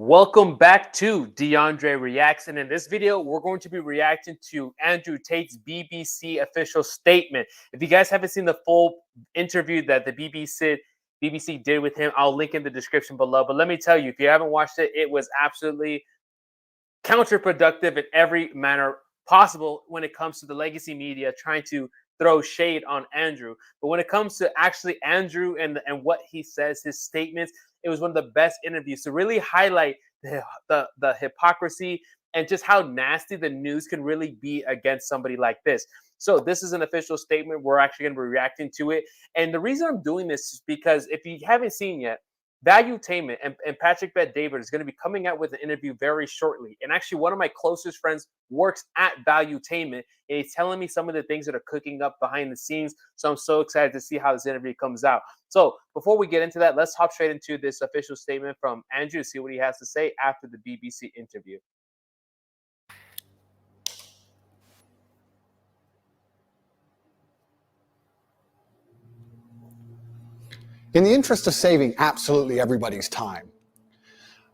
Welcome back to DeAndre Reacts, and in this video, we're going to be reacting to Andrew Tate's BBC official statement. If you guys haven't seen the full interview that the BBC did with him, I'll link in the description below. But let me tell you, if you haven't watched it, it was absolutely counterproductive in every manner possible when it comes to the legacy media trying to throw shade on Andrew. But when it comes to actually Andrew and what he says, his statements, it was one of the best interviews to really highlight the hypocrisy and just how nasty the news can really be against somebody like this. So this is an official statement. We're actually going to be reacting to it. And the reason I'm doing this is because if you haven't seen yet, Valuetainment and Patrick Bet-David is going to be coming out with an interview very shortly. And actually, one of my closest friends works at Valuetainment, and he's telling me some of the things that are cooking up behind the scenes. So I'm so excited to see how this interview comes out. So before we get into that, let's hop straight into this official statement from Andrew to see what he has to say after the BBC interview. In the interest of saving absolutely everybody's time,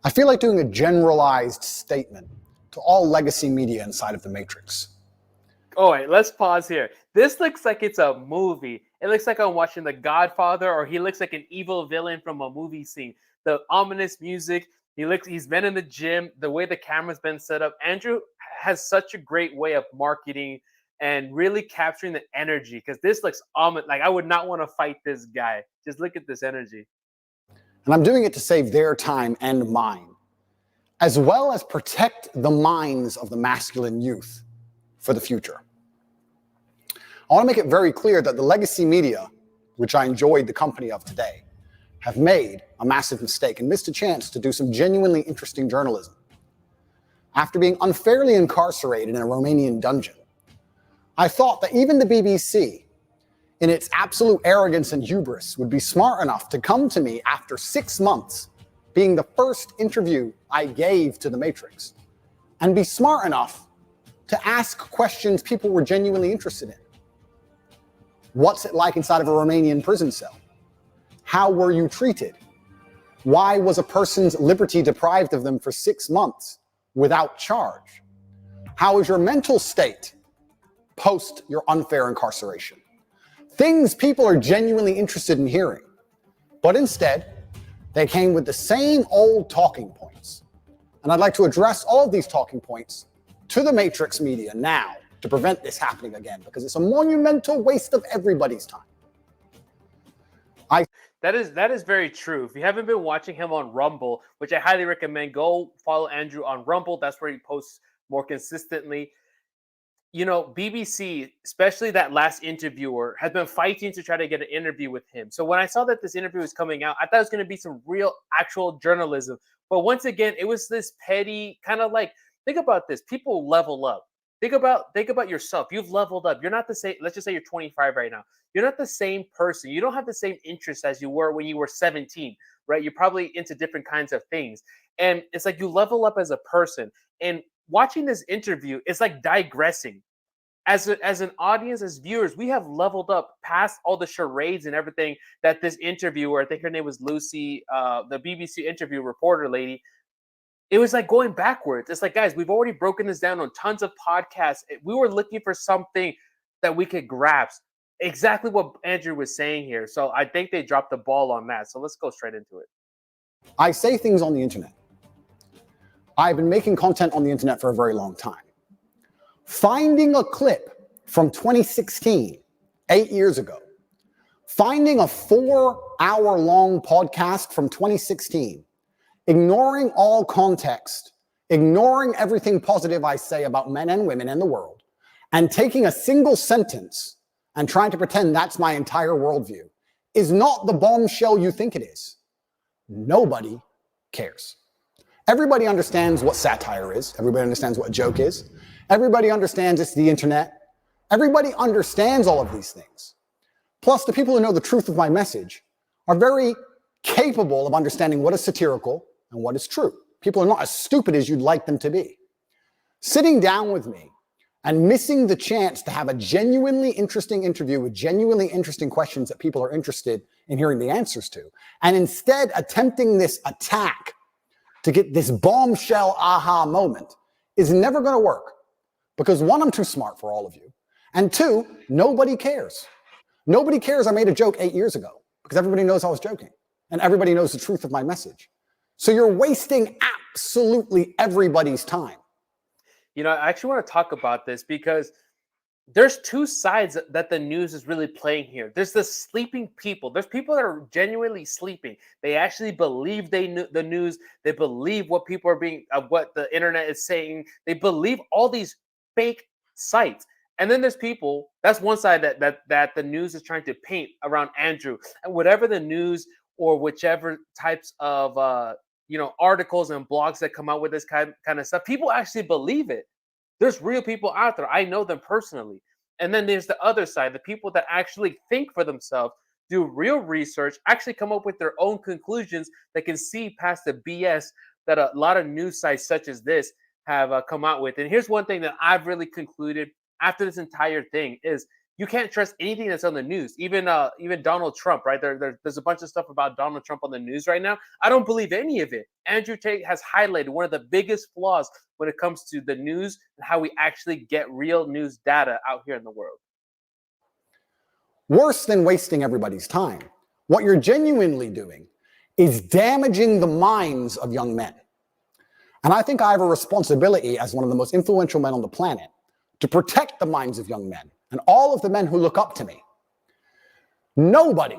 I feel like doing a generalized statement to all legacy media inside of the Matrix. Oh, wait, let's pause here. This looks like it's a movie. It looks like I'm watching The Godfather, or he looks like an evil villain from a movie scene. The ominous music, he's been in the gym, the way the camera's been set up. Andrew has such a great way of marketing and really capturing the energy, because this looks like I would not want to fight this guy. Just look at this energy. And I'm doing it to save their time and mine, as well as protect the minds of the masculine youth for the future. I want to make it very clear that the legacy media, which I enjoyed the company of today, have made a massive mistake and missed a chance to do some genuinely interesting journalism. After being unfairly incarcerated in a Romanian dungeon, I thought that even the BBC, in its absolute arrogance and hubris, would be smart enough to come to me after 6 months, being the first interview I gave to the Matrix, and be smart enough to ask questions people were genuinely interested in. What's it like inside of a Romanian prison cell? How were you treated? Why was a person's liberty deprived of them for 6 months without charge? How is your mental state post your unfair incarceration? Things people are genuinely interested in hearing. But instead, they came with the same old talking points. And I'd like to address all of these talking points to the Matrix media now to prevent this happening again, because it's a monumental waste of everybody's time. That is very true. If you haven't been watching him on Rumble, which I highly recommend, go follow Andrew on Rumble. That's where he posts more consistently. You know, BBC, especially that last interviewer, has been fighting to try to get an interview with him. So when I saw that this interview was coming out, I thought it was going to be some real, actual journalism. But once again, it was this petty kind of like, think about this. People level up. Think about yourself. You've leveled up. You're not the same. Let's just say you're 25 right now. You're not the same person. You don't have the same interests as you were when you were 17, right? You're probably into different kinds of things. And it's like you level up as a person. And watching this interview, it's like digressing. As an audience, as viewers, we have leveled up past all the charades and everything that this interviewer, I think her name was Lucy, the BBC interview reporter lady, it was like going backwards. It's like, guys, we've already broken this down on tons of podcasts. We were looking for something that we could grasp. Exactly what Andrew was saying here. So I think they dropped the ball on that. So let's go straight into it. I say things on the internet. I've been making content on the internet for a very long time. Finding a clip from 2016, 8 years ago, finding a 4-hour-long podcast from 2016, ignoring all context, ignoring everything positive I say about men and women and the world, and taking a single sentence and trying to pretend that's my entire worldview is not the bombshell you think it is. Nobody cares. Everybody understands what satire is. Everybody understands what a joke is. Everybody understands it's the internet. Everybody understands all of these things. Plus, the people who know the truth of my message are very capable of understanding what is satirical and what is true. People are not as stupid as you'd like them to be. Sitting down with me and missing the chance to have a genuinely interesting interview with genuinely interesting questions that people are interested in hearing the answers to, and instead attempting this attack to get this bombshell aha moment is never going to work. Because one, I'm too smart for all of you. And two, nobody cares. Nobody cares I made a joke 8 years ago because everybody knows I was joking. And everybody knows the truth of my message. So you're wasting absolutely everybody's time. You know, I actually want to talk about this because there's two sides that the news is really playing here. There's the sleeping people. There's people that are genuinely sleeping. They actually believe the news. They believe what people are what the internet is saying. They believe all these fake sites. And then there's people, that's one side that the news is trying to paint around Andrew. And whatever the news or whichever types of articles and blogs that come out with this kind of stuff, people actually believe it. There's real people out there. I know them personally. And then there's the other side, the people that actually think for themselves, do real research, actually come up with their own conclusions that can see past the BS that a lot of news sites such as this have come out with. And here's one thing that I've really concluded after this entire thing is you can't trust anything that's on the news. Even Donald Trump, right? There's a bunch of stuff about Donald Trump on the news right now. I don't believe any of it. Andrew Tate has highlighted one of the biggest flaws when it comes to the news and how we actually get real news data out here in the world. Worse than wasting everybody's time, what you're genuinely doing is damaging the minds of young men. And I think I have a responsibility as one of the most influential men on the planet to protect the minds of young men and all of the men who look up to me. Nobody,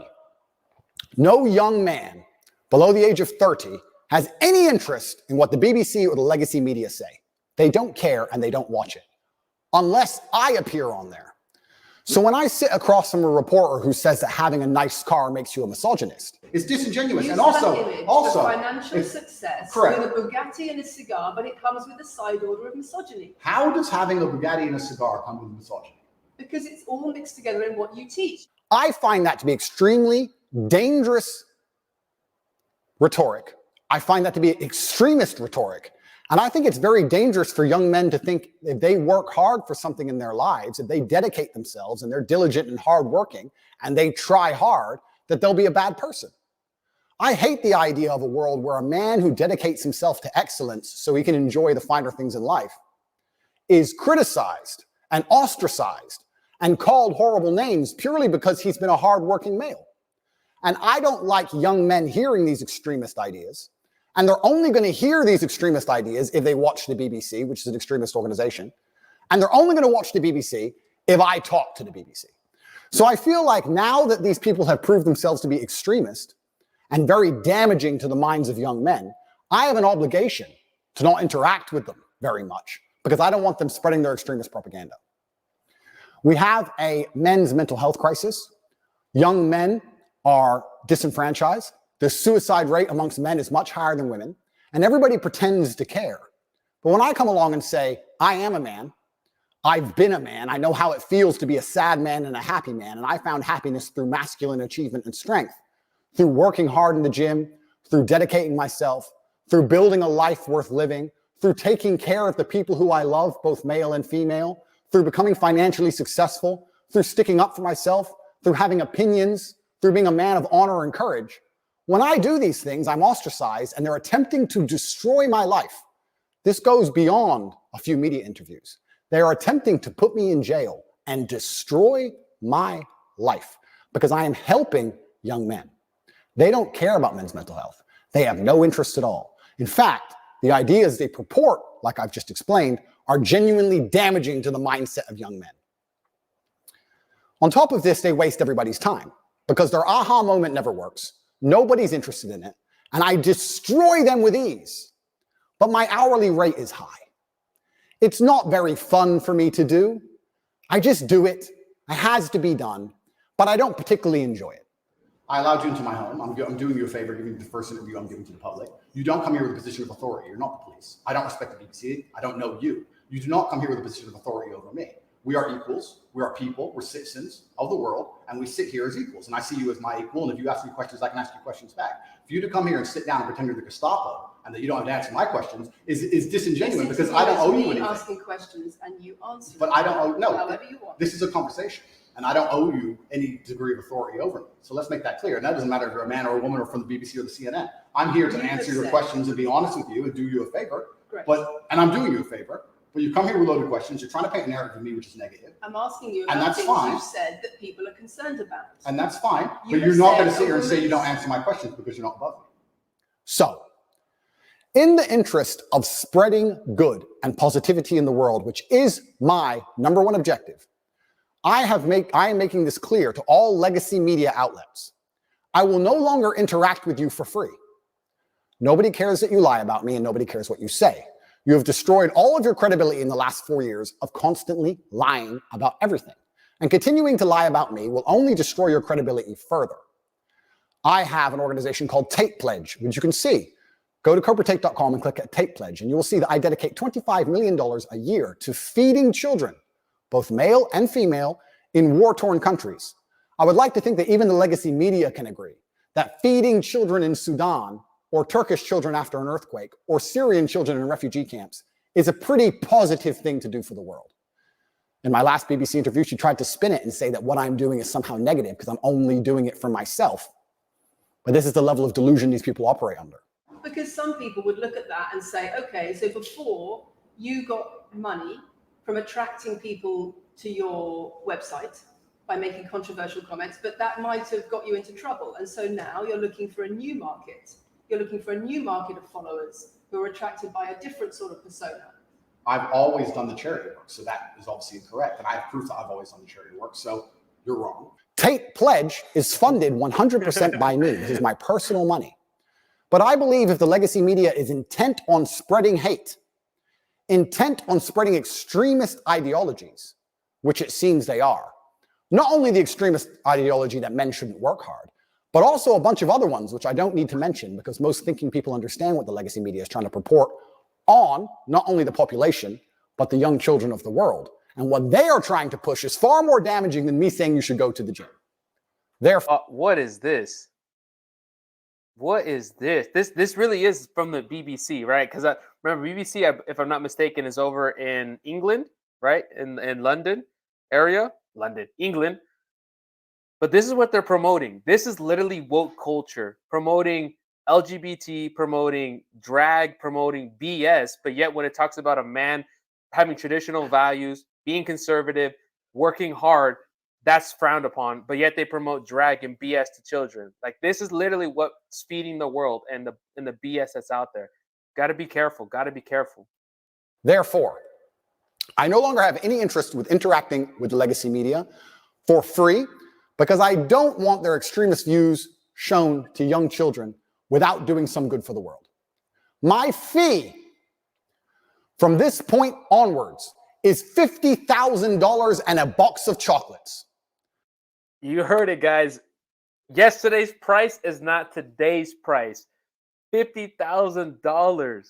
no young man below the age of 30 has any interest in what the BBC or the legacy media say. They don't care and they don't watch it unless I appear on there. So when I sit across from a reporter who says that having a nice car makes you a misogynist, it's disingenuous. And also financial success correct. With a Bugatti and a cigar, but it comes with a side order of misogyny. How does having a Bugatti and a cigar come with misogyny? Because it's all mixed together in what you teach. I find that to be extremely dangerous rhetoric. I find that to be extremist rhetoric. And I think it's very dangerous for young men to think if they work hard for something in their lives, if they dedicate themselves and they're diligent and hardworking and they try hard, that they'll be a bad person. I hate the idea of a world where a man who dedicates himself to excellence so he can enjoy the finer things in life is criticized and ostracized and called horrible names purely because he's been a hardworking male. And I don't like young men hearing these extremist ideas. And they're only going to hear these extremist ideas if they watch the BBC, which is an extremist organization. And they're only going to watch the BBC if I talk to the BBC. So I feel like now that these people have proved themselves to be extremist and very damaging to the minds of young men, I have an obligation to not interact with them very much because I don't want them spreading their extremist propaganda. We have a men's mental health crisis. Young men are disenfranchised. The suicide rate amongst men is much higher than women, and everybody pretends to care. But when I come along and say, I am a man, I've been a man, I know how it feels to be a sad man and a happy man, and I found happiness through masculine achievement and strength, through working hard in the gym, through dedicating myself, through building a life worth living, through taking care of the people who I love, both male and female, through becoming financially successful, through sticking up for myself, through having opinions, through being a man of honor and courage. When I do these things, I'm ostracized and they're attempting to destroy my life. This goes beyond a few media interviews. They are attempting to put me in jail and destroy my life because I am helping young men. They don't care about men's mental health. They have no interest at all. In fact, the ideas they purport, like I've just explained, are genuinely damaging to the mindset of young men. On top of this, they waste everybody's time because their aha moment never works. Nobody's interested in it, and I destroy them with ease. But my hourly rate is high. It's not very fun for me to do. I just do it. It has to be done, but I don't particularly enjoy it. I allowed you into my home. I'm doing you a favor, giving you the first interview I'm giving to the public. You don't come here with a position of authority. You're not the police. I don't respect the BBC. I don't know you. You do not come here with a position of authority over me. We are equals. We are people. We're citizens of the world, and we sit here as equals. And I see you as my equal, and if you ask me questions, I can ask you questions back. For you to come here and sit down and pretend you're the Gestapo and that you don't have to answer my questions is disingenuous because I don't owe you anything. Asking questions and you answer. But I don't owe, no. However you want. This is a conversation. and I don't owe you any degree of authority over me. So let's make that clear. And that doesn't matter if you're a man or a woman or from the BBC or the CNN. I'm here to answer your questions and be honest with you and do you a favor. Correct. And I'm doing you a favor. But you come here with loaded questions. You're trying to paint a narrative of me which is negative. I'm asking you and about that's things fine. you've said that people are concerned about. And that's fine. You but you're not going to said sit here and say you don't answer my questions because you're not above me. So, in the interest of spreading good and positivity in the world, which is my number one objective, I am making this clear to all legacy media outlets. I will no longer interact with you for free. Nobody cares that you lie about me and nobody cares what you say. You have destroyed all of your credibility in the last 4 years of constantly lying about everything. And continuing to lie about me will only destroy your credibility further. I have an organization called Tate Pledge, which you can see. Go to CobraTate.com and click at Tate Pledge, and you will see that I dedicate $25 million a year to feeding children, both male and female, in war-torn countries. I would like to think that even the legacy media can agree that feeding children in Sudan, or Turkish children after an earthquake, or Syrian children in refugee camps is a pretty positive thing to do for the world. In my last BBC interview, she tried to spin it and say that what I'm doing is somehow negative because I'm only doing it for myself. But this is the level of delusion these people operate under. Because some people would look at that and say, okay, so before you got money from attracting people to your website by making controversial comments, but that might have got you into trouble. And so now you're looking for a new market. You're looking for a new market of followers who are attracted by a different sort of persona. I've always done the charity work, so that is obviously incorrect. And I have proof that I've always done the charity work, so you're wrong. Tate Pledge is funded 100% by me. This is my personal money. But I believe if the legacy media is intent on spreading hate, intent on spreading extremist ideologies, which it seems they are, not only the extremist ideology that men shouldn't work hard, but also a bunch of other ones, which I don't need to mention because most thinking people understand what the legacy media is trying to purport on not only the population, but the young children of the world. And what they are trying to push is far more damaging than me saying you should go to the gym. Therefore, what is this? What is this? This really is from the BBC, right? Because I remember BBC, if I'm not mistaken, is over in England, right? In London area, England. But this is what they're promoting. This is literally woke culture, promoting LGBT, promoting drag, promoting BS. But yet when it talks about a man having traditional values, being conservative, working hard, that's frowned upon. But yet they promote drag and BS to children. Like this is literally what's feeding the world and the BS that's out there. Got to be careful. Got to be careful. Therefore, I no longer have any interest with interacting with the legacy media for free, because I don't want their extremist views shown to young children without doing some good for the world. My fee from this point onwards is $50,000 and a box of chocolates. You heard it, guys. Yesterday's price is not today's price. $50,000.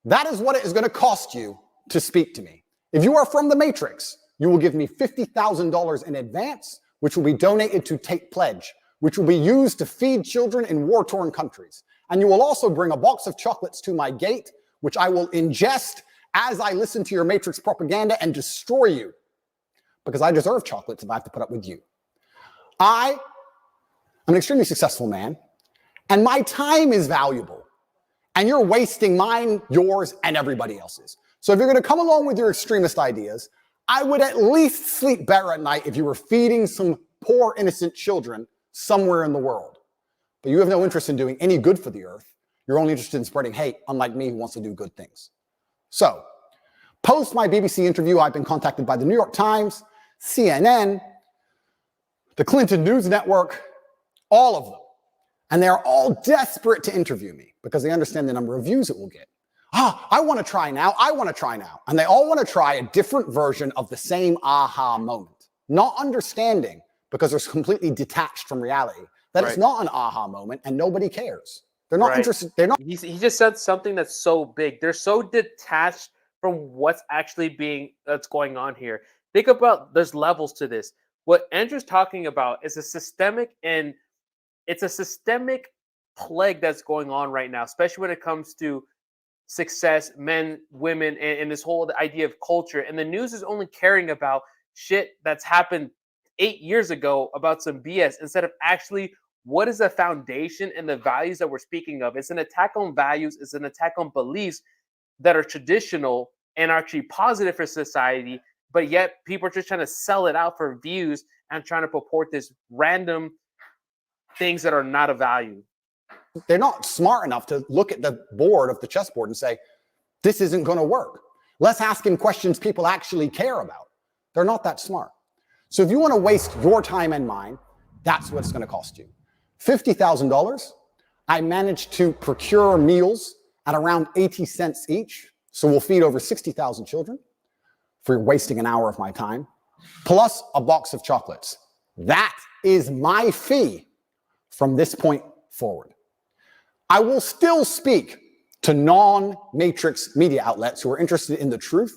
That is what it is going to cost you to speak to me. If you are from the Matrix, you will give me $50,000 in advance, which will be donated to Tate Pledge, which will be used to feed children in war-torn countries. And you will also bring a box of chocolates to my gate, which I will ingest as I listen to your Matrix propaganda and destroy you. Because I deserve chocolates if I have to put up with you. I am an extremely successful man, and my time is valuable. And you're wasting mine, yours, and everybody else's. So if you're going to come along with your extremist ideas, I would at least sleep better at night if you were feeding some poor, innocent children somewhere in the world. But you have no interest in doing any good for the earth. You're only interested in spreading hate, unlike me who wants to do good things. So, post my BBC interview, I've been contacted by the New York Times, CNN, the Clinton News Network, all of them. And they're all desperate to interview me because they understand the number of views it will get. I want to try now. I want to try now. And they all want to try a different version of the same aha moment. Not understanding, because they're completely detached from reality, that it's not an aha moment and nobody cares. They're not interested. They're not. He just said something that's so big. They're so detached from what's actually that's going on here. Think about there's levels to this. What Andrew's talking about is a systemic plague that's going on right now, especially when it comes to success, men, women, and this whole idea of culture. And the news is only caring about shit that's happened 8 years ago about some BS instead of actually what is the foundation and the values that we're speaking of. It's an attack on values, it's an attack on beliefs that are traditional and are actually positive for society, but yet people are just trying to sell it out for views and trying to purport this random things that are not of value. They're not smart enough to look at the board of the chessboard and say, this isn't going to work. Let's ask him questions people actually care about. They're not that smart. So if you want to waste your time and mine, that's what it's going to cost you. $50,000. I managed to procure meals at around 80 cents each. So we'll feed over 60,000 children for wasting an hour of my time, plus a box of chocolates. That is my fee from this point forward. I will still speak to non-matrix media outlets who are interested in the truth,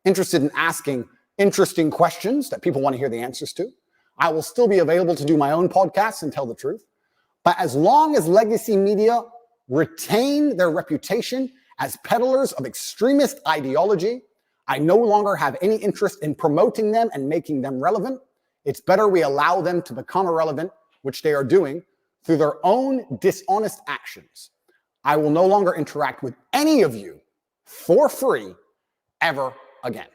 interested in asking interesting questions that people want to hear the answers to. I will still be available to do my own podcasts and tell the truth. But as long as legacy media retain their reputation as peddlers of extremist ideology, I no longer have any interest in promoting them and making them relevant. It's better we allow them to become irrelevant, which they are doing through their own dishonest actions. I will no longer interact with any of you for free ever again.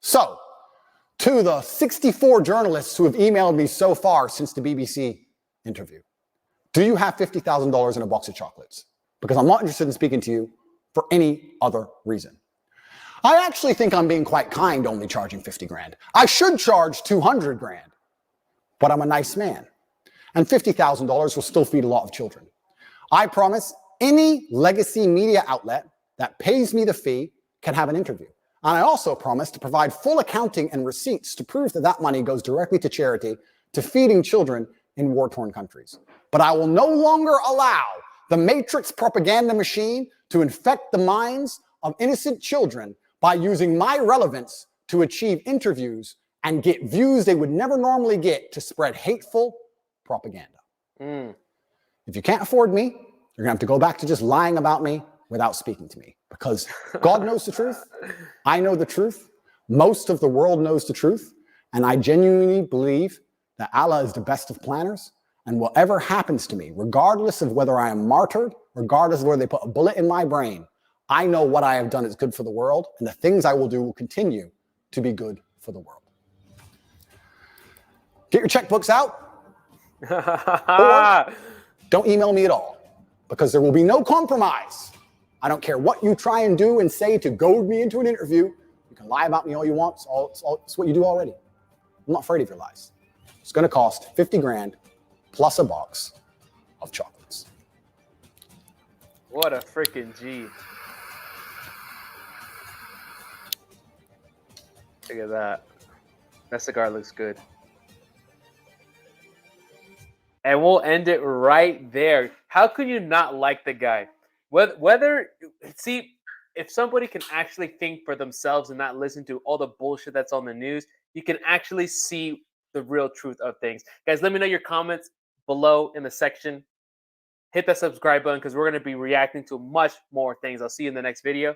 So, to the 64 journalists who have emailed me so far since the BBC interview, do you have $50,000 in a box of chocolates? Because I'm not interested in speaking to you for any other reason. I actually think I'm being quite kind only charging 50 grand. I should charge 200 grand, but I'm a nice man. And $50,000 will still feed a lot of children. I promise any legacy media outlet that pays me the fee can have an interview. And I also promise to provide full accounting and receipts to prove that that money goes directly to charity, to feeding children in war-torn countries. But I will no longer allow the matrix propaganda machine to infect the minds of innocent children by using my relevance to achieve interviews and get views they would never normally get to spread hateful propaganda. If you can't afford me, you're going to have to go back to just lying about me without speaking to me, because God knows the truth. I know the truth. Most of the world knows the truth. And I genuinely believe that Allah is the best of planners. And whatever happens to me, regardless of whether I am martyred, regardless of whether they put a bullet in my brain, I know what I have done is good for the world, and the things I will do will continue to be good for the world. Get your checkbooks out. Or don't email me at all, because there will be no compromise. I don't care what you try and do and say to goad me into an interview. You can lie about me all you want. It's what you do already. I'm not afraid of your lies. It's going to cost 50 grand plus a box of chocolates. What a freaking G. Look at that. That cigar looks good. And we'll end it right there. How could you not like the guy? See, if somebody can actually think for themselves and not listen to all the bullshit that's on the news, you can actually see the real truth of things. Guys, let me know your comments below in the section. Hit that subscribe button because we're going to be reacting to much more things. I'll see you in the next video.